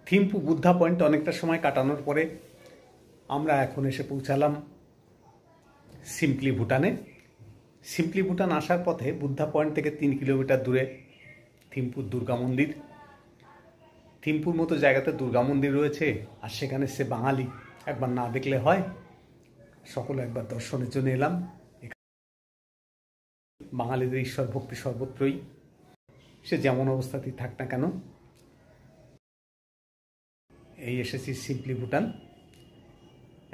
Thimphu Buddha point অনেকটা সময় কাটানোর পরে আমরা এখন এসে পৌঁছালাম সিম্পলি ভুটানে। সিম্পলি ভুটান আসার পথে বুদ্ধা পয়েন্ট থেকে 3 কিলোমিটার দূরে থিম্পুর দুর্গা মন্দির। থিম্পুর মতো জায়গাতে দুর্গা মন্দির রয়েছে, আর সেখানে সে বাঙালি একবার না দেখলে হয়। সকলে একবার দর্শনের জন্য এলাম। বাঙালিদের ঈশ্বর ভক্তি সর্বত্রই, সে যেমন অবস্থাতেই থাক না কেন। এই এসেছি সিম্পলি ভুটান।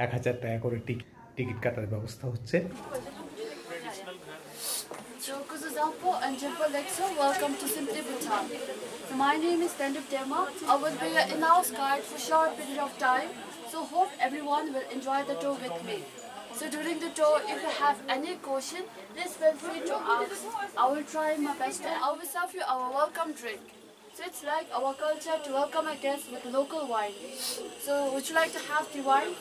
1000 টাকা করে টিকিট কাটার ব্যবস্থা হচ্ছে। Welcome to Simply Bhutan. So my name is Tendup Dema. I will be an in-house guide for a short period of time. So hope everyone will enjoy the tour with me. So during the tour, if you have any question, please feel free to ask. I will try my best and I will serve you our welcome drink. So it's like our culture to welcome a guest with local wine. So would you like to have the wine?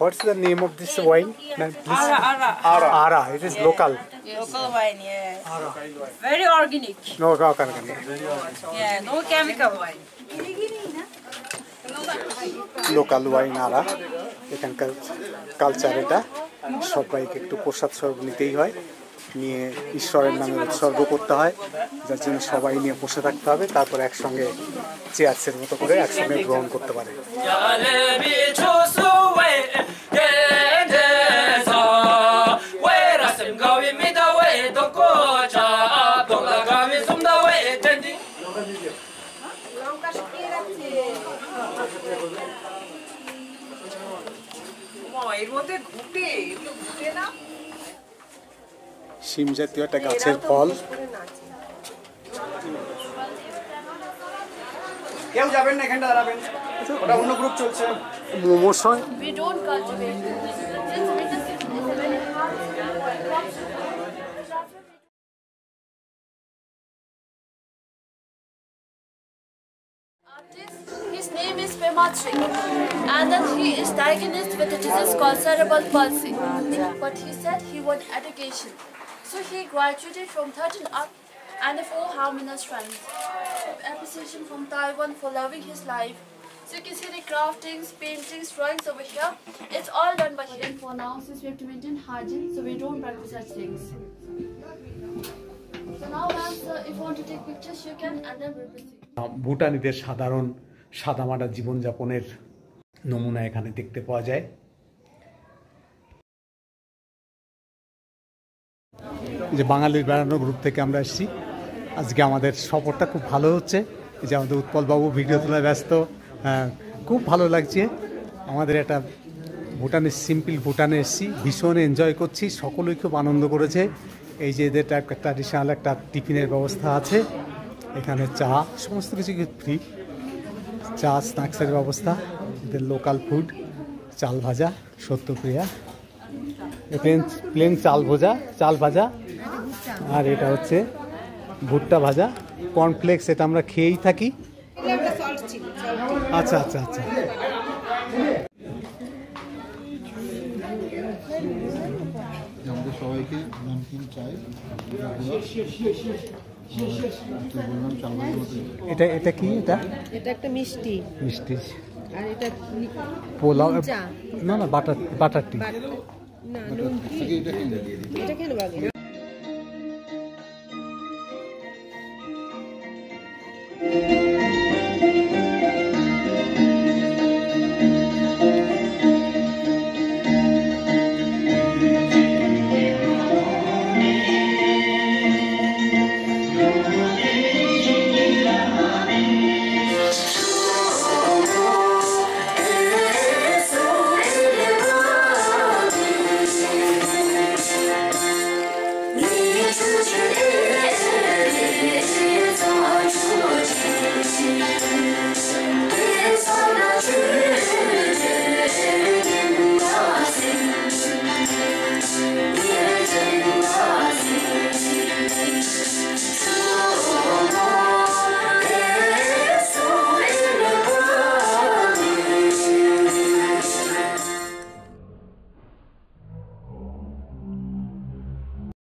What's the name of this wine? Ara. It is local. Yes. Local wine, yeah. Ara. Very organic. No organic. Yeah, no chemical wine. Local wine আরা। এখানকার culture এটা। সবাইকে একটু প্রসাদ স্বরূপ নিতেই হয়, নিয়ে ঈশ্বরের নামে উৎসর্গ করতে হয়, যার জন্য সবাই নিয়ে বসে থাকতে হবে, তারপর একসঙ্গে চেয়ার্সের মতো করে একসঙ্গে গ্রহণ করতে পারে। শিম জাতীয় একটা গাছের ফল। কেউ যাবেন না, এখানটা দাঁড়াবেন, ওটা অন্য গ্রুপ চলছে। মোমোস হয়। We don't cultivate. Since winter season is a very hard artist, his name is Pema Singh, and then he is diagnosed with a disease called cerebral palsy. But he said he wanted education, so he graduated from 13 up and 4 harmonious friends. Appreciation from Taiwan for loving his life. So you can see the craftings, paintings, drawings over here. It's all done by him. For now, since we have to maintain hygiene, so we don't practice such things. So now, ma'am, sir, if you want to take pictures, you can, and then we'll proceed. ভুটানিদের সাধারণ সাদামাটা জীবনযাপনের নমুনা এখানে দেখতে পাওয়া যায়। যে বাঙালির বেড়ানো গ্রুপ থেকে আমরা এসেছি, আজকে আমাদের সফরটা খুব ভালো হচ্ছে। যে আমাদের উৎপলবাবু ভিডিও তোলায় ব্যস্ত, খুব ভালো লাগছে। আমাদের একটা ভুটানের সিম্পল ভুটানে এসেছি, ভীষণ এনজয় করছি, সকলেই খুব আনন্দ করেছে। এই যে এদের একটা ট্র্যাডিশনাল একটা টিফিনের ব্যবস্থা আছে, এখানে চা, সমস্ত কিছু ফ্রি, চা স্ন্যাক্সের ব্যবস্থা, এদের লোকাল ফুড, চাল ভাজা, সত্যপ্রিয়া, প্লেন চাল ভাজা, আর এটা হচ্ছে ভুট্টা ভাজা, কর্নফ্লেক্স, এটা আমরা খেয়েই থাকি। আচ্ছা আচ্ছা আচ্ছা। আমাদের সবাইকে নামকিন চাই। এটা এটা কি? এটা একটা মিষ্টি। আর এটা পোলাও না বাটার টি। না এটা কেন বাগে?